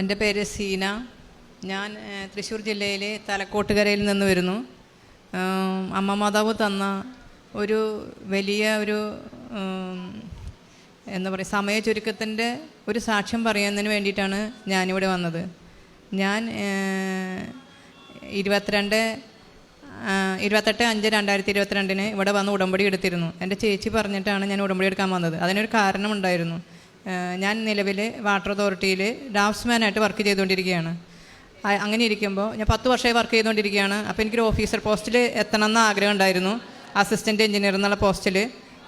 എൻ്റെ പേര് സീന. ഞാൻ തൃശ്ശൂർ ജില്ലയിലെ തലക്കോട്ടുകരയിൽ നിന്ന് വരുന്നു. അമ്മ മാതാവ് തന്ന ഒരു വലിയ എന്താ പറയുക, സമയ ചുരുക്കത്തിൻ്റെ ഒരു സാക്ഷ്യം പറയുന്നതിന് വേണ്ടിയിട്ടാണ് ഞാനിവിടെ വന്നത്. ഞാൻ 28/5/2022 ഇവിടെ വന്ന് ഉടമ്പടി എടുത്തിരുന്നു. എൻ്റെ ചേച്ചി പറഞ്ഞിട്ടാണ് ഞാൻ ഉടമ്പടി എടുക്കാൻ വന്നത്. അതിനൊരു കാരണമുണ്ടായിരുന്നു. ഞാൻ നിലവിൽ വാട്ടർ അതോറിറ്റിയിൽ ഡ്രാഫ്റ്റ്സ്മാനായിട്ട് വർക്ക് ചെയ്തുകൊണ്ടിരിക്കുകയാണ്. അങ്ങനെ ഇരിക്കുമ്പോൾ ഞാൻ 10 വർഷമായി വർക്ക് ചെയ്തുകൊണ്ടിരിക്കുകയാണ്. അപ്പോൾ എനിക്കൊരു ഓഫീസർ പോസ്റ്റിൽ എത്തണമെന്ന് ആഗ്രഹം ഉണ്ടായിരുന്നു. അസിസ്റ്റൻറ്റ് എഞ്ചിനീയർ എന്നുള്ള പോസ്റ്റിൽ.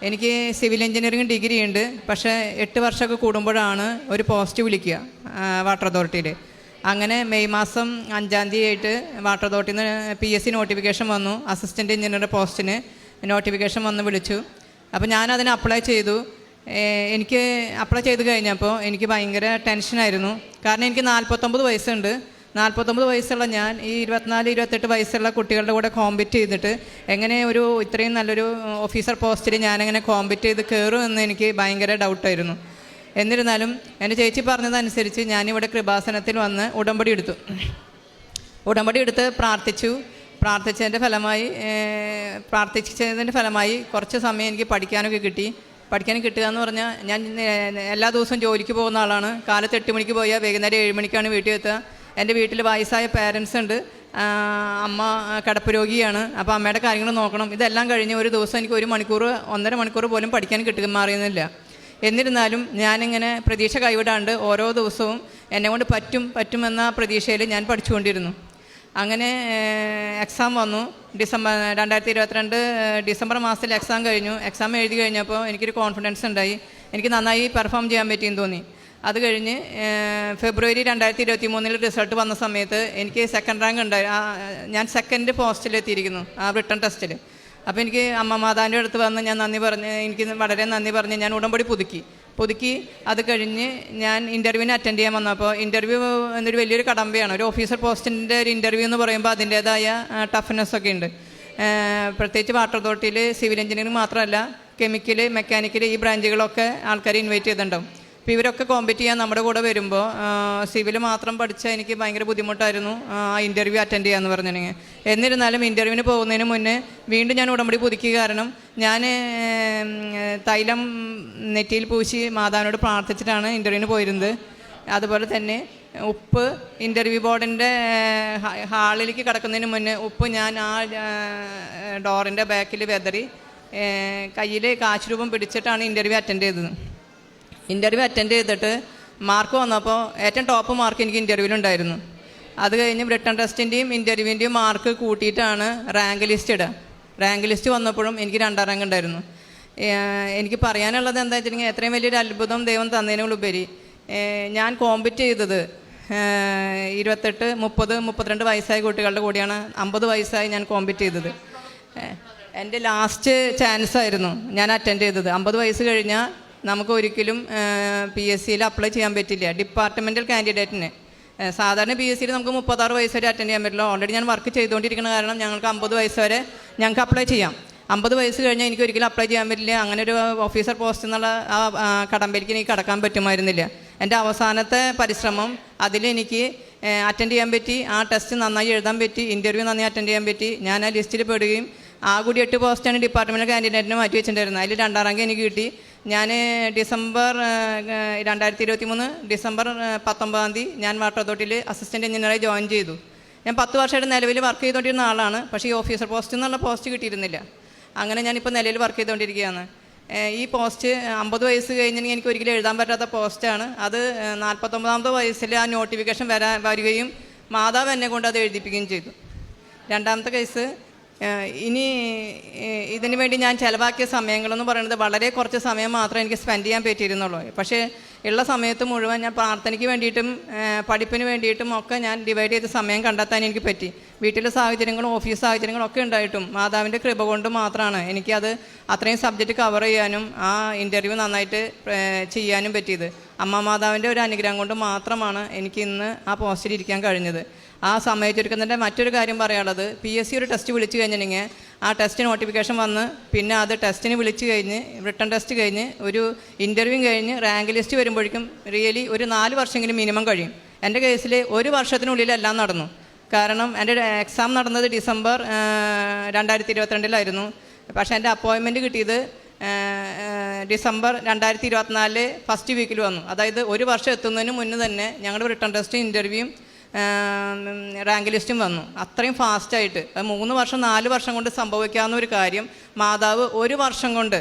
എനിക്ക് സിവിൽ എഞ്ചിനീയറിംഗ് ഡിഗ്രി ഉണ്ട്. പക്ഷേ 8 വർഷമൊക്കെ കൂടുമ്പോഴാണ് ഒരു പോസ്റ്റ് വിളിക്കുക വാട്ടർ അതോറിറ്റിയിൽ. അങ്ങനെ മെയ് മാസം 5-ാം തീയതി ആയിട്ട് വാട്ടർ അതോറിറ്റിയിൽ നിന്ന് PSC നോട്ടിഫിക്കേഷൻ വന്നു. അസിസ്റ്റൻറ്റ് എഞ്ചിനീയറുടെ പോസ്റ്റിന് നോട്ടിഫിക്കേഷൻ വന്ന് വിളിച്ചു. അപ്പോൾ ഞാനതിന് അപ്ലൈ ചെയ്തു. എനിക്ക് അപ്ലൈ ചെയ്ത് കഴിഞ്ഞപ്പോൾ എനിക്ക് ഭയങ്കര ടെൻഷനായിരുന്നു. കാരണം എനിക്ക് 49 വയസ്സുണ്ട്. 49 വയസ്സുള്ള ഞാൻ ഈ 24-28 വയസ്സുള്ള കുട്ടികളുടെ കൂടെ കോമ്പറ്റ് ചെയ്തിട്ട് എങ്ങനെ ഇത്രയും നല്ലൊരു ഓഫീസർ പോസ്റ്റിൽ ഞാനെങ്ങനെ കോമ്പറ്റ് ചെയ്ത് കയറും എന്ന് എനിക്ക് ഭയങ്കര ഡൗട്ടായിരുന്നു. എന്നിരുന്നാലും എൻ്റെ ചേച്ചി പറഞ്ഞതനുസരിച്ച് ഞാനിവിടെ കൃപാസനത്തിൽ വന്ന് ഉടമ്പടി എടുത്ത് പ്രാർത്ഥിച്ചതിൻ്റെ ഫലമായി കുറച്ച് സമയം എനിക്ക് പഠിക്കാൻ കിട്ടുക എന്ന് പറഞ്ഞാൽ, ഞാൻ എല്ലാ ദിവസവും ജോലിക്ക് പോകുന്ന ആളാണ്. കാലത്ത് 8 മണിക്ക് പോയാൽ വൈകുന്നേരം 7 മണിക്കാണ് വീട്ടിൽ എത്തുക. എൻ്റെ വീട്ടിൽ വയസ്സായ പേരൻസ് ഉണ്ട്. അമ്മ കിടപ്പ് രോഗിയാണ്. അപ്പോൾ അമ്മയുടെ കാര്യങ്ങൾ നോക്കണം. ഇതെല്ലാം കഴിഞ്ഞ് ഒരു ദിവസം എനിക്ക് 1-1.5 മണിക്കൂർ പോലും പഠിക്കാൻ മാറിയുന്നില്ല. എന്നിരുന്നാലും ഞാനിങ്ങനെ പ്രതീക്ഷ കൈവിടാണ്ട് ഓരോ ദിവസവും എന്നെക്കൊണ്ട് പറ്റുമെന്ന പ്രതീക്ഷയിൽ ഞാൻ പഠിച്ചുകൊണ്ടിരുന്നു. അങ്ങനെ എക്സാം വന്നു. 2022 ഡിസംബർ മാസത്തിൽ എക്സാം കഴിഞ്ഞു. എക്സാം എഴുതി കഴിഞ്ഞപ്പോൾ എനിക്കൊരു കോൺഫിഡൻസ് ഉണ്ടായി. എനിക്ക് നന്നായി പെർഫോം ചെയ്യാൻ പറ്റിയെന്ന് തോന്നി. അത് കഴിഞ്ഞ് ഫെബ്രുവരി 2023 റിസൾട്ട് വന്ന സമയത്ത് എനിക്ക് സെക്കൻഡ് റാങ്ക് ഉണ്ടായി. ഞാൻ സെക്കൻഡ് പോസ്റ്റിലെത്തിയിരിക്കുന്നു ആ റിട്ടൺ ടെസ്റ്റിൽ. അപ്പോൾ എനിക്ക് അമ്മ മാതാവിൻ്റെ അടുത്ത് വന്ന് ഞാൻ എനിക്ക് വളരെ നന്ദി പറഞ്ഞ് ഞാൻ ഉടമ്പടി പുതുക്കി. അത് കഴിഞ്ഞ് ഞാൻ ഇൻ്റർവ്യൂവിന് അറ്റൻഡ് ചെയ്യാൻ വന്നപ്പോൾ ഇൻ്റർവ്യൂ എന്നൊരു വലിയൊരു കടമ്പയാണ്. ഒരു ഓഫീസർ പോസ്റ്റിൻ്റെ ഒരു ഇൻ്റർവ്യൂ എന്ന് പറയുമ്പോൾ അതിൻ്റേതായ ടഫ്നെസ്സൊക്കെ ഉണ്ട്. പ്രത്യേകിച്ച് വാട്ടർ അതോറിറ്റിയിൽ സിവിൽ എഞ്ചിനീയറിംഗ് മാത്രമല്ല, കെമിക്കൽ, മെക്കാനിക്കൽ ഈ ബ്രാഞ്ചുകളൊക്കെ ആൾക്കാരെ ഇൻവൈറ്റ് ചെയ്തിട്ടുണ്ടാവും. അപ്പോൾ ഇവരൊക്കെ കോമ്പറ്റ് ചെയ്യാൻ നമ്മുടെ കൂടെ വരുമ്പോൾ സിവിൽ മാത്രം പഠിച്ചാൽ എനിക്ക് ഭയങ്കര ബുദ്ധിമുട്ടായിരുന്നു ആ ഇൻ്റർവ്യൂ അറ്റൻഡ് ചെയ്യാമെന്ന് പറഞ്ഞിട്ടുണ്ടെങ്കിൽ. എന്നിരുന്നാലും ഇൻ്റർവ്യൂവിന് പോകുന്നതിന് മുന്നേ വീണ്ടും ഞാൻ ഉടമ്പടി പുതുക്കിയ കാരണം ഞാൻ തൈലം നെറ്റിയിൽ പൂശി മാതാവിനോട് പ്രാർത്ഥിച്ചിട്ടാണ് ഇൻ്റർവ്യൂവിന് പോയിരുന്നത്. അതുപോലെ തന്നെ ഉപ്പ് ഇൻ്റർവ്യൂ ബോർഡിൻ്റെ ഹാളിലേക്ക് കിടക്കുന്നതിന് മുന്നേ ഉപ്പ് ഞാൻ ആ ഡോറിൻ്റെ ബാക്കിൽ വെതറി കയ്യിൽ കാശ് രൂപം പിടിച്ചിട്ടാണ് ഇൻ്റർവ്യൂ അറ്റൻഡ് ചെയ്തത്. ഇൻ്റർവ്യൂ അറ്റൻഡ് ചെയ്തിട്ട് മാർക്ക് വന്നപ്പോൾ ഏറ്റവും ടോപ്പ് മാർക്ക് എനിക്ക് ഇൻ്റർവ്യൂവിലുണ്ടായിരുന്നു. അത് കഴിഞ്ഞ് റിട്ടൺ ടെസ്റ്റിൻ്റെയും ഇൻ്റർവ്യൂവിൻ്റെയും മാർക്ക് കൂട്ടിയിട്ടാണ് റാങ്ക് ലിസ്റ്റ് ഇടുക. റാങ്ക് ലിസ്റ്റ് വന്നപ്പോഴും എനിക്ക് 2ാം റാങ്ക് ഉണ്ടായിരുന്നു. എനിക്ക് പറയാനുള്ളത് എന്താ വെച്ചിട്ടുണ്ടെങ്കിൽ, എത്രയും വലിയൊരു അത്ഭുതം ദൈവം തന്നതിനുള്ളുപരി ഞാൻ കോമ്പറ്റ് ചെയ്തത് 28, 30, 32 വയസ്സായ കുട്ടികളുടെ കൂടെയാണ്. 50 വയസ്സായി ഞാൻ കോമ്പറ്റ് ചെയ്തത്. എൻ്റെ ലാസ്റ്റ് ചാൻസ് ആയിരുന്നു ഞാൻ അറ്റൻഡ് ചെയ്തത്. 50 വയസ്സ് കഴിഞ്ഞാൽ നമുക്ക് ഒരിക്കലും PSCയിൽ അപ്ലൈ ചെയ്യാൻ പറ്റില്ല. ഡിപ്പാർട്ട്മെൻറ്റൽ കാൻഡിഡേറ്റിന് സാധാരണ PSCയിൽ നമുക്ക് 36 വയസ്സ് വരെ അറ്റൻഡ് ചെയ്യാൻ പറ്റില്ല. ഓൾറെഡി ഞാൻ വർക്ക് ചെയ്തുകൊണ്ടിരിക്കുന്ന കാരണം ഞങ്ങൾക്ക് 50 വയസ്സ് വരെ ഞങ്ങൾക്ക് അപ്ലൈ ചെയ്യാം. 50 വയസ്സ് കഴിഞ്ഞാൽ എനിക്ക് ഒരിക്കലും അപ്ലൈ ചെയ്യാൻ പറ്റില്ല. അങ്ങനെ ഒരു ഓഫീസർ പോസ്റ്റ് എന്നുള്ള ആ കടമ്പയിലേക്ക് എനിക്ക് കടക്കാൻ പറ്റുമായിരുന്നില്ല. എൻ്റെ അവസാനത്തെ പരിശ്രമം അതിലെനിക്ക് അറ്റൻഡ് ചെയ്യാൻ പറ്റി. ആ ടെസ്റ്റ് നന്നായി എഴുതാൻ പറ്റി. ഇൻ്റർവ്യൂ നന്നായി അറ്റൻഡ് ചെയ്യാൻ പറ്റി. ഞാൻ ആ ലിസ്റ്റിൽ പെടുകയും ആ കൂടി 8 പോസ്റ്റാണ് ഡിപ്പാർട്ട്മെൻറ്റൽ കാൻഡിഡേറ്റിന് മാറ്റി വെച്ചിട്ടുണ്ടായിരുന്നത്. അതിൽ 2ാം റാങ്ക് എനിക്ക് കിട്ടി. ഞാൻ 2023 ഡിസംബർ 19 തീയതി ഞാൻ വാട്ടർ അതോറിറ്റിയിൽ അസിസ്റ്റൻറ്റ് എഞ്ചിനീയറായി ജോയിൻ ചെയ്തു. ഞാൻ 10 വർഷമായിട്ട് നിലവിൽ വർക്ക് ചെയ്തുകൊണ്ടിരുന്ന ആളാണ്. പക്ഷേ ഈ ഓഫീസർ പോസ്റ്റ് എന്നുള്ള പോസ്റ്റ് കിട്ടിയിരുന്നില്ല. അങ്ങനെ ഞാനിപ്പോൾ നിലവിൽ വർക്ക് ചെയ്തുകൊണ്ടിരിക്കുകയാണ്. ഈ പോസ്റ്റ് 50 വയസ്സ് കഴിഞ്ഞെങ്കിൽ എനിക്ക് ഒരിക്കലും എഴുതാൻ പറ്റാത്ത പോസ്റ്റാണ്. അത് 49ാമത്തെ വയസ്സിൽ ആ നോട്ടിഫിക്കേഷൻ വരികയും മാതാവ് എന്നെ കൊണ്ട് അത് എഴുതിപ്പിക്കുകയും ചെയ്തു. 2ാമത്തെ കേസ്, ഇനി ഇതിനു വേണ്ടി ഞാൻ ചിലവാക്കിയ സമയങ്ങളെന്ന് പറയുന്നത് വളരെ കുറച്ച് സമയം മാത്രമേ എനിക്ക് സ്പെൻഡ് ചെയ്യാൻ പറ്റിയിരുന്നുള്ളൂ. പക്ഷേ ഉള്ള സമയത്ത് മുഴുവൻ ഞാൻ പ്രാർത്ഥനയ്ക്ക് വേണ്ടിയിട്ടും പഠിപ്പിന് വേണ്ടിയിട്ടും ഒക്കെ ഞാൻ ഡിവൈഡ് ചെയ്ത് സമയം കണ്ടെത്താൻ എനിക്ക് പറ്റി. വീട്ടിലെ സാഹചര്യങ്ങളും ഓഫീസ് സാഹചര്യങ്ങളും ഒക്കെ ഉണ്ടായിട്ടും മാതാവിൻ്റെ കൃപ കൊണ്ട് മാത്രമാണ് എനിക്കത് അത്രയും സബ്ജക്റ്റ് കവർ ചെയ്യാനും ആ ഇൻ്റർവ്യൂ നന്നായിട്ട് ചെയ്യാനും പറ്റിയത്. അമ്മ മാതാവിൻ്റെ ഒരു അനുഗ്രഹം കൊണ്ട് മാത്രമാണ് എനിക്ക് ഇന്ന് ആ പോസ്റ്റിൽ ഇരിക്കാൻ കഴിഞ്ഞത്. ആ സമയ ചുരുക്കത്തിൻ്റെ മറ്റൊരു കാര്യം പറയാനുള്ളത്, PSC ഒരു ടെസ്റ്റ് വിളിച്ചു കഴിഞ്ഞിട്ടുണ്ടെങ്കിൽ ആ ടെസ്റ്റ് നോട്ടിഫിക്കേഷൻ വന്ന് പിന്നെ അത് ടെസ്റ്റിന് വിളിച്ച് കഴിഞ്ഞ് റിട്ടൺ ടെസ്റ്റ് കഴിഞ്ഞ് ഒരു ഇൻ്റർവ്യൂ കഴിഞ്ഞ് റാങ്ക് ലിസ്റ്റ് വരുമ്പോഴേക്കും റിയലി ഒരു 4 വർഷമെങ്കിലും മിനിമം കഴിയും. എൻ്റെ കേസിൽ 1 വർഷത്തിനുള്ളിൽ എല്ലാം നടന്നു. കാരണം എൻ്റെ എക്സാം നടന്നത് ഡിസംബർ 2022 പക്ഷേ എൻ്റെ അപ്പോയിൻമെൻറ്റ് കിട്ടിയത് ഡിസംബർ 2024 ഫസ്റ്റ് വീക്കിൽ വന്നു. അതായത് 1 വർഷം എത്തുന്നതിന് മുന്നേ തന്നെ ഞങ്ങളുടെ റിട്ടേൺ ടെസ്റ്റ്, ഇൻ്റർവ്യൂവും റാങ്ക് ലിസ്റ്റും വന്നു. അത്രയും ഫാസ്റ്റായിട്ട് 3 വർഷം 4 വർഷം കൊണ്ട് സംഭവിക്കാവുന്ന ഒരു കാര്യം മാതാവ് 1 വർഷം കൊണ്ട്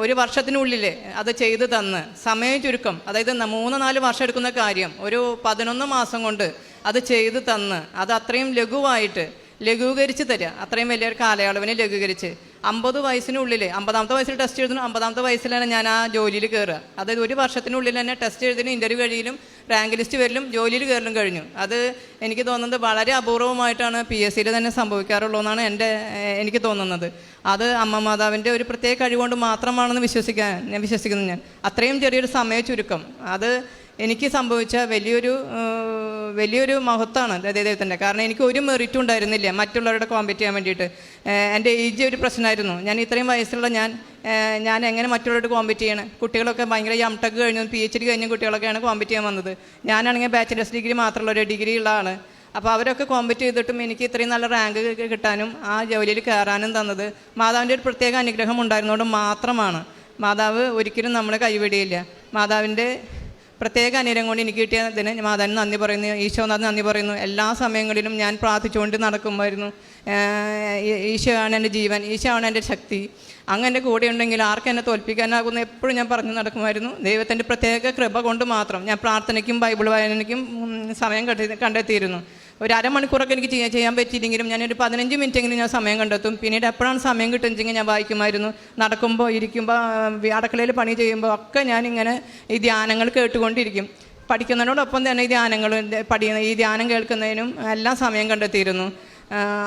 1 വർഷത്തിനുള്ളിൽ അത് ചെയ്തു തന്ന്, സമയം ചുരുക്കം, അതായത് 3-4 വർഷം എടുക്കുന്ന കാര്യം ഒരു 11 മാസം കൊണ്ട് അത് ചെയ്തു തന്ന്, അത് അത്രയും ലഘൂകരിച്ച് തരിക. അത്രയും വലിയൊരു കാലയളവിനെ ലഘൂകരിച്ച് 50 വയസ്സിനുള്ളിൽ 50ാമത്തെ വയസ്സിൽ ടെസ്റ്റ് എഴുതുന്നു, 50ാമത്തെ വയസ്സിലാണ് ഞാൻ ആ ജോലിയിൽ കയറുക. അതായത് 1 വർഷത്തിനുള്ളിൽ തന്നെ ടെസ്റ്റ് എഴുതിനും ഇൻ്റർവ്യൂ കഴിയലും റാങ്ക് ലിസ്റ്റ് വരലും ജോലിയിൽ കയറലും കഴിഞ്ഞു. അത് എനിക്ക് തോന്നുന്നത് വളരെ അപൂർവമായിട്ടാണ് PSCയിൽ തന്നെ സംഭവിക്കാറുള്ളൂ എന്നാണ് എനിക്ക് തോന്നുന്നത്. അത് അമ്മ മാതാവിൻ്റെ ഒരു പ്രത്യേക കഴിവുകൊണ്ട് മാത്രമാണെന്ന് വിശ്വസിക്കുന്നു ഞാൻ. അത്രയും ചെറിയൊരു സമയ ചുരുക്കം അത് എനിക്ക് സംഭവിച്ച വലിയൊരു മഹത്വമാണ് ദൈവത്തിൻ്റെ. കാരണം എനിക്ക് ഒരു മെറിറ്റും ഉണ്ടായിരുന്നില്ല മറ്റുള്ളവരുടെ കോമ്പറ്റ് ചെയ്യാൻ വേണ്ടിയിട്ട്. എൻ്റെ ഏജ് ഒരു പ്രശ്നമായിരുന്നു. ഞാൻ ഇത്രയും വയസ്സുള്ള ഞാൻ എങ്ങനെ മറ്റുള്ളവരോട് കോമ്പറ്റ് ചെയ്യണം? കുട്ടികളൊക്കെ ഭയങ്കര MTech കഴിഞ്ഞു, PhD കഴിഞ്ഞ കുട്ടികളൊക്കെയാണ് കോമ്പറ്റ് ചെയ്യാൻ വന്നത്. ഞാനാണെങ്കിൽ ബാച്ചിലേഴ്സ് ഡിഗ്രി മാത്രമുള്ള ഒരു ഡിഗ്രി ഉള്ള ആൾ. അപ്പോൾ അവരൊക്കെ കോമ്പറ്റ് ചെയ്തിട്ടും എനിക്ക് ഇത്രയും നല്ല റാങ്ക് കിട്ടാനും ആ ജോലിയിൽ കയറാനും തന്നത് മാതാവിൻ്റെ ഒരു പ്രത്യേക അനുഗ്രഹം ഉണ്ടായിരുന്നതുകൊണ്ട് മാത്രമാണ്. മാതാവ് ഒരിക്കലും നമ്മളെ കൈവിടിയില്ല. മാതാവിൻ്റെ പ്രത്യേക അനുഗ്രഹം കൊണ്ട് എനിക്ക് കിട്ടിയതിന് മാതാവിന് നന്ദി പറയുന്നു, ഈശോനാഥ് നന്ദി പറയുന്നു. എല്ലാ സമയങ്ങളിലും ഞാൻ പ്രാർത്ഥിച്ചുകൊണ്ട് നടക്കുമായിരുന്നു. ഈശോയാണ് എൻ്റെ ജീവൻ, ഈശോയാണ് എൻ്റെ ശക്തി. അങ്ങനെ കൂടെ ഉണ്ടെങ്കിൽ ആർക്കും എന്നെ തോൽപ്പിക്കാനാകുന്ന എപ്പോഴും ഞാൻ പറഞ്ഞു നടക്കുമായിരുന്നു. ദൈവത്തിൻ്റെ പ്രത്യേക കൃപ കൊണ്ട് മാത്രം ഞാൻ പ്രാർത്ഥനയ്ക്കും ബൈബിൾ വായനയ്ക്കും സമയം കണ്ടെത്തിയിരുന്നു. ഒരു അരമണിക്കൂറൊക്കെ എനിക്ക് ചെയ്യാൻ പറ്റിയില്ലെങ്കിലും ഞാനൊരു 15 മിനിറ്റെങ്കിലും ഞാൻ സമയം കണ്ടെത്തും. പിന്നീട് എപ്പോഴാണ് സമയം കിട്ടുമെങ്കിൽ ഞാൻ വായിക്കുമായിരുന്നു. നടക്കുമ്പോൾ, ഇരിക്കുമ്പോൾ, അടുക്കളയിൽ പണി ചെയ്യുമ്പോൾ ഒക്കെ ഞാനിങ്ങനെ ഈ ധ്യാനങ്ങൾ കേട്ടുകൊണ്ടിരിക്കും. പഠിക്കുന്നതിനോടൊപ്പം തന്നെ ഈ ധ്യാനം കേൾക്കുന്നതിനും എല്ലാം സമയം കണ്ടെത്തിയിരുന്നു.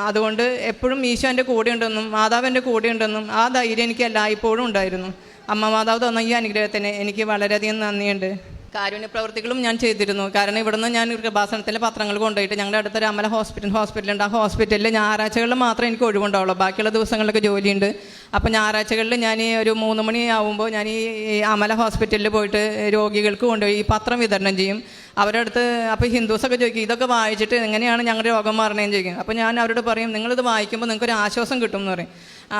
അതുകൊണ്ട് എപ്പോഴും ഈശോ എൻ്റെ കൂടെ ഉണ്ടെന്നും മാതാവ് എൻ്റെ കൂടെ ഉണ്ടെന്നും ആ ധൈര്യം എനിക്ക് എല്ലായ്പ്പോഴും ഉണ്ടായിരുന്നു. അമ്മ മാതാവ് തന്ന ഈ അനുഗ്രഹത്തിന് എനിക്ക് വളരെയധികം നന്ദിയുണ്ട്. കാരുണ്യ പ്രവർത്തികളും ഞാൻ ചെയ്തിരുന്നു. കാരണം ഇവിടുന്ന് ഞാൻ കൃപാസനത്തിലെ പത്രങ്ങൾ കൊണ്ടുപോയിട്ട് ഞങ്ങളുടെ അടുത്തൊരു അമല ഹോസ്പിറ്റലുണ്ട്. ആ ഹോസ്പിറ്റലിൽ ഞായറാഴ്ചകളിൽ മാത്രമേ എനിക്ക് ഒഴിവുണ്ടാവുള്ളൂ. ബാക്കിയുള്ള ദിവസങ്ങളിലൊക്കെ ജോലിയുണ്ട്. അപ്പോൾ ഞായറാഴ്ചകളിൽ ഞാൻ ഒരു 3 മണിയാവുമ്പോൾ ഞാൻ ഈ അമല ഹോസ്പിറ്റലിൽ പോയിട്ട് രോഗികൾക്ക് കൊണ്ടുപോയി ഈ പത്രം വിതരണം ചെയ്യും. അവരുടെ അടുത്ത് അപ്പോൾ ഹിന്ദുസൊക്കെ ചോദിക്കും, ഇതൊക്കെ വായിച്ചിട്ട് എങ്ങനെയാണ് ഞങ്ങളുടെ രോഗം മാറണേന്ന് ചോദിക്കും. അപ്പോൾ ഞാൻ അവരോട് പറയും, നിങ്ങളിത് വായിക്കുമ്പോൾ നിങ്ങൾക്കൊരു ആശ്വാസം കിട്ടും എന്ന് പറയും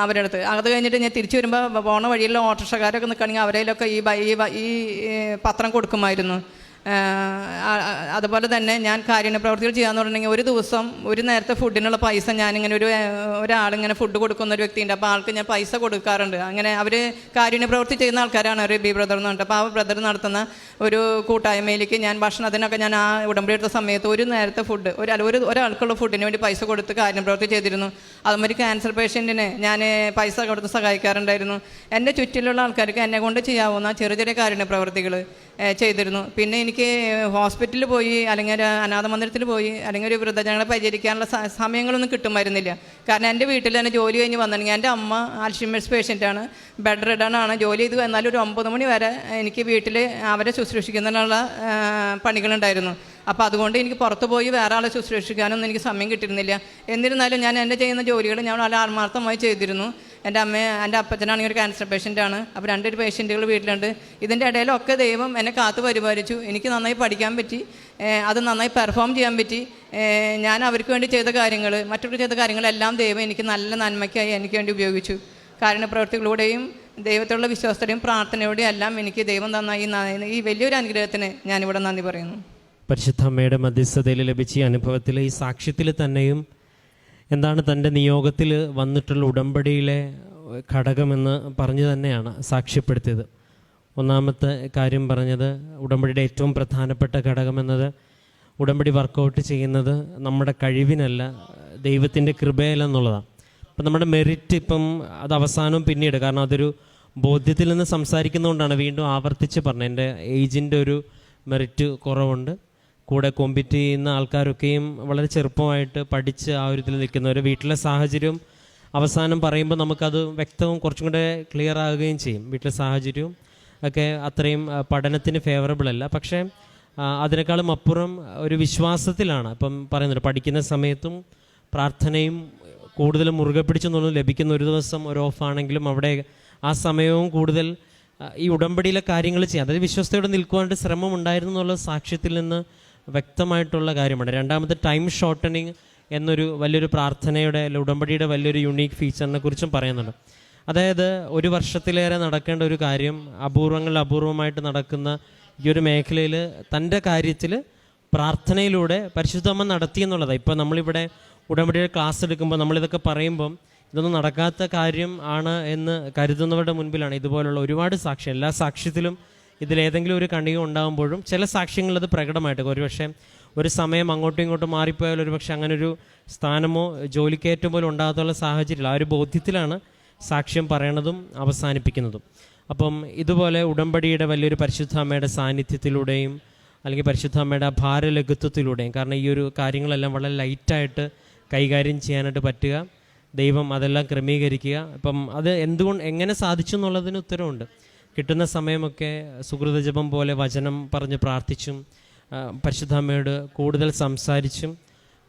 അവരുടെ അടുത്ത്. അത് കഴിഞ്ഞിട്ട് ഞാൻ തിരിച്ചു വരുമ്പോൾ പോണ വഴിയിലുള്ള ഓട്ടോറിക്ഷക്കാരൊക്കെ നിൽക്കുകയാണെങ്കിൽ അവരേലൊക്കെ ഈ പത്രം കൊടുക്കുമായിരുന്നു. അതുപോലെ തന്നെ ഞാൻ കാരുണ്യ പ്രവർത്തികൾ ചെയ്യാന്ന് പറഞ്ഞിട്ടുണ്ടെങ്കിൽ ഒരു ദിവസം ഒരു നേരത്തെ ഫുഡിനുള്ള പൈസ ഞാനിങ്ങനെ ഒരാളിങ്ങനെ ഫുഡ് കൊടുക്കുന്ന ഒരു വ്യക്തിയുണ്ട്. അപ്പോൾ ആൾക്ക് ഞാൻ പൈസ കൊടുക്കാറുണ്ട്. അങ്ങനെ അവർ കാരുണ്യ പ്രവൃത്തി ചെയ്യുന്ന ആൾക്കാരാണ് ഒരു ബ്രദർ എന്ന് പറഞ്ഞിട്ട്. അപ്പോൾ ആ ബ്രദർ നടത്തുന്ന ഒരു കൂട്ടായ്മയിലേക്ക് ഞാൻ ഭക്ഷണത്തിനൊക്കെ ഞാൻ ആ ഉടമ്പടി എടുത്ത സമയത്ത് ഒരു നേരത്തെ ഫുഡ് ഒരാൾക്കുള്ള ഫുഡിന് വേണ്ടി പൈസ കൊടുത്ത് കാരുണ്യ പ്രവൃത്തി ചെയ്തിരുന്നു. അതുമാതിരി ക്യാൻസർ പേഷ്യൻറ്റിന് ഞാൻ പൈസ കൊടുത്ത് സഹായിക്കാറുണ്ടായിരുന്നു. എൻ്റെ ചുറ്റിലുള്ള ആൾക്കാർക്ക് എന്നെ കൊണ്ട് ചെയ്യാവുന്ന ചെറിയ ചെറിയ കാരുണ്യ പ്രവൃത്തികൾ ചെയ്തിരുന്നു. പിന്നെ എനിക്ക് ഹോസ്പിറ്റലിൽ പോയി അല്ലെങ്കിൽ അനാഥ മന്ദിരത്തിൽ പോയി അല്ലെങ്കിൽ ഒരു വൃദ്ധജനങ്ങളെ പരിചരിക്കാനുള്ള സമയങ്ങളൊന്നും കിട്ടുമായിരുന്നില്ല. കാരണം എൻ്റെ വീട്ടിൽ തന്നെ ജോലി കഴിഞ്ഞ് വന്നിട്ടുണ്ടെങ്കിൽ എൻ്റെ അമ്മ അൽഷിമേഴ്സ് പേഷ്യൻ്റാണ്, ബെഡ് റിഡനാണ്. ജോലി ചെയ്ത് വന്നാലും ഒരു 9 മണി വരെ എനിക്ക് വീട്ടിൽ അവരെ ശുശ്രൂഷിക്കുന്നതിനുള്ള പണികളുണ്ടായിരുന്നു. അപ്പോൾ അതുകൊണ്ട് എനിക്ക് പുറത്ത് പോയി വേറെ ആളെ ശുശ്രൂഷിക്കാനൊന്നും എനിക്ക് സമയം കിട്ടിയിരുന്നില്ല. എന്നിരുന്നാലും ഞാൻ എൻ്റെ ചെയ്യുന്ന ജോലികൾ ഞാൻ വളരെ ആത്മാർത്ഥമായി ചെയ്തിരുന്നു. എൻ്റെ അപ്പച്ചനാണെങ്കിൽ ഒരു ക്യാൻസർ പേഷ്യൻ്റാണ്. അപ്പോൾ 2 പേഷ്യൻറ്റുകൾ വീട്ടിലുണ്ട്. ഇതിൻ്റെ ഇടയിലൊക്കെ ദൈവം എന്നെ കാത്തു പരിപാലിച്ചു. എനിക്ക് നന്നായി പഠിക്കാൻ പറ്റി, അത് നന്നായി പെർഫോം ചെയ്യാൻ പറ്റി. ഞാൻ അവർക്ക് വേണ്ടി ചെയ്ത കാര്യങ്ങൾ, മറ്റവർക്ക് ചെയ്ത കാര്യങ്ങളെല്ലാം ദൈവം എനിക്ക് നല്ല നന്മയ്ക്കായി എനിക്ക് വേണ്ടി ഉപയോഗിച്ചു. കാരുണ്യപ്രവൃത്തികളിലൂടെയും ദൈവത്തിലുള്ള വിശ്വാസത്തോടെയും പ്രാർത്ഥനയോടെയും എല്ലാം എനിക്ക് ദൈവം തന്ന ഈ വലിയൊരു അനുഗ്രഹത്തിന് ഞാനിവിടെ നന്ദി പറയുന്നു. പരിശുദ്ധ അമ്മയുടെ മധ്യസ്ഥതയിൽ ലഭിച്ച ഈ അനുഭവത്തിൽ, ഈ സാക്ഷ്യത്തിൽ തന്നെയും എന്താണ് തൻ്റെ നിയോഗത്തിൽ വന്നിട്ടുള്ള ഉടമ്പടിയിലെ ഘടകമെന്ന് പറഞ്ഞു തന്നെയാണ് സാക്ഷ്യപ്പെടുത്തിയത്. ഒന്നാമത്തെ കാര്യം പറഞ്ഞത് ഉടമ്പടിയുടെ ഏറ്റവും പ്രധാനപ്പെട്ട ഘടകമെന്നത് ഉടമ്പടി വർക്കൗട്ട് ചെയ്യുന്നത് നമ്മുടെ കഴിവിനല്ല, ദൈവത്തിൻ്റെ കൃപയിലെന്നുള്ളതാണ്. അപ്പം നമ്മുടെ മെറിറ്റ് ഇപ്പം അത് അവസാനവും പിന്നീട്, കാരണം അതൊരു ബോധ്യത്തിൽ നിന്ന് സംസാരിക്കുന്നതുകൊണ്ടാണ് വീണ്ടും ആവർത്തിച്ച് പറഞ്ഞത്. എൻ്റെ ഏജിൻ്റെ ഒരു മെറിറ്റ് കുറവുണ്ട്. കൂടെ കോമ്പീറ്റ് ചെയ്യുന്ന ആൾക്കാരൊക്കെയും വളരെ ചെറുപ്പമായിട്ട് പഠിച്ച് ആ ഒരു ഇതിൽ നിൽക്കുന്നവർ. വീട്ടിലെ സാഹചര്യവും അവസാനം പറയുമ്പോൾ നമുക്കത് വ്യക്തവും കുറച്ചും കൂടെ ക്ലിയർ ആകുകയും ചെയ്യും. വീട്ടിലെ സാഹചര്യവും ഒക്കെ അത്രയും പഠനത്തിന് ഫേവറബിൾ അല്ല. പക്ഷേ അതിനേക്കാളും അപ്പുറം ഒരു വിശ്വാസത്തിലാണ് ഇപ്പം പറയുന്നത്. പഠിക്കുന്ന സമയത്തും പ്രാർത്ഥനയും കൂടുതലും മുറുകെ പിടിച്ചെന്നുള്ളത് ലഭിക്കുന്ന ഒരു ദിവസം ഒരു ഓഫാണെങ്കിലും അവിടെ ആ സമയവും കൂടുതൽ ഈ ഉടമ്പടിയിലെ കാര്യങ്ങൾ ചെയ്യാം. അതായത് വിശ്വസ്തയോടെ നിൽക്കുവാനായിട്ട് ശ്രമം ഉണ്ടായിരുന്നു എന്നുള്ള സാക്ഷ്യത്തിൽ നിന്ന് വ്യക്തമായിട്ടുള്ള കാര്യമാണ്. രണ്ടാമത് ടൈം ഷോർട്ടനിങ് എന്നൊരു വലിയൊരു പ്രാർത്ഥനയുടെ ഉടമ്പടിയുടെ വലിയൊരു യുണീക്ക് ഫീച്ചറിനെ കുറിച്ചും പറയുന്നുണ്ട്. അതായത് 1 വർഷത്തിലേറെ നടക്കേണ്ട ഒരു കാര്യം അപൂർവമായിട്ട് നടക്കുന്ന ഈ ഒരു മേഖലയിൽ തൻ്റെ കാര്യത്തിൽ പ്രാർത്ഥനയിലൂടെ പരിശുദ്ധമ്മ നടത്തി എന്നുള്ളതാണ്. ഇപ്പോൾ നമ്മളിവിടെ ഉടമ്പടിയുടെ ക്ലാസ് എടുക്കുമ്പോൾ നമ്മളിതൊക്കെ പറയുമ്പം ഇതൊന്നും നടക്കാത്ത കാര്യം ആണ് എന്ന് കരുതുന്നവരുടെ മുൻപിലാണ് ഇതുപോലുള്ള ഒരുപാട് സാക്ഷ്യം. എല്ലാ സാക്ഷ്യത്തിലും ഇതിലേതെങ്കിലും ഒരു കണിക ഉണ്ടാകുമ്പോഴും ചില സാക്ഷ്യങ്ങൾ അത് പ്രകടമായിട്ട് ഒരുപക്ഷെ ഒരു സമയം അങ്ങോട്ടും ഇങ്ങോട്ടും മാറിപ്പോയാൽ ഒരുപക്ഷെ അങ്ങനൊരു സ്ഥാനമോ ജോലിക്കയറ്റം പോലും ഉണ്ടാകാത്തുള്ള സാഹചര്യമില്ല. ആ ഒരു ബോധ്യത്തിലാണ് സാക്ഷ്യം പറയണതും അവസാനിപ്പിക്കുന്നതും. അപ്പം ഇതുപോലെ ഉടമ്പടിയുടെ വലിയൊരു പരിശുദ്ധ അമ്മയുടെ സാന്നിധ്യത്തിലൂടെയും അല്ലെങ്കിൽ പരിശുദ്ധ അമ്മയുടെ ഭാരലഘുത്വത്തിലൂടെയും, കാരണം ഈ ഒരു കാര്യങ്ങളെല്ലാം വളരെ ലൈറ്റായിട്ട് കൈകാര്യം ചെയ്യാനായിട്ട് പറ്റുക, ദൈവം അതെല്ലാം ക്രമീകരിക്കുക. അപ്പം അത് എങ്ങനെ സാധിച്ചു എന്നുള്ളതിന് ഉത്തരവുണ്ട്. കിട്ടുന്ന സമയമൊക്കെ സുഹൃത ജപം പോലെ വചനം പറഞ്ഞ് പ്രാർത്ഥിച്ചും പരിശുദ്ധ അമ്മയോട് കൂടുതൽ സംസാരിച്ചും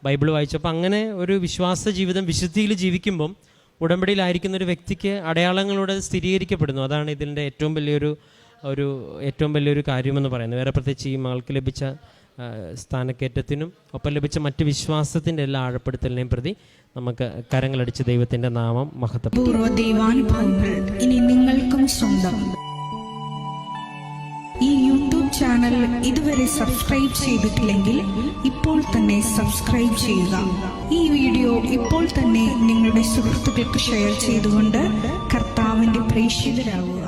ബൈബിൾ വായിച്ചപ്പോൾ അങ്ങനെ ഒരു വിശ്വാസ ജീവിതം വിശുദ്ധിയിൽ ജീവിക്കുമ്പം ഉടമ്പടിയിലായിരിക്കുന്ന ഒരു വ്യക്തിക്ക് അടയാളങ്ങളോടെ സ്ഥിരീകരിക്കപ്പെടുന്നു. അതാണ് ഇതിൻ്റെ ഏറ്റവും വലിയൊരു കാര്യമെന്ന് പറയുന്നത്. വേറെ പ്രത്യേകിച്ച് ഈ മകൾക്ക് ലഭിച്ച സ്ഥാനക്കയറ്റത്തിനും ഒപ്പം ലഭിച്ച മറ്റ് വിശ്വാസത്തിൻ്റെ എല്ലാ ആഴപ്പെടുത്തലിനെയും പ്രതി നമുക്ക് കരങ്ങളടിച്ച് ദൈവത്തിൻ്റെ നാമം മഹത്വപ്പെടുത്തും. ഇനി നിങ്ങൾക്കും സ്വന്തം. ഈ യൂട്യൂബ് ചാനൽ ഇതുവരെ സബ്സ്ക്രൈബ് ചെയ്തിട്ടില്ലെങ്കിൽ ഇപ്പോൾ തന്നെ സബ്സ്ക്രൈബ് ചെയ്യുക. ഈ വീഡിയോ ഇപ്പോൾ തന്നെ നിങ്ങളുടെ സുഹൃത്തുക്കൾക്ക് ഷെയർ ചെയ്തുകൊണ്ട് കർത്താവിന്റെ പ്രേക്ഷിതരാകുക.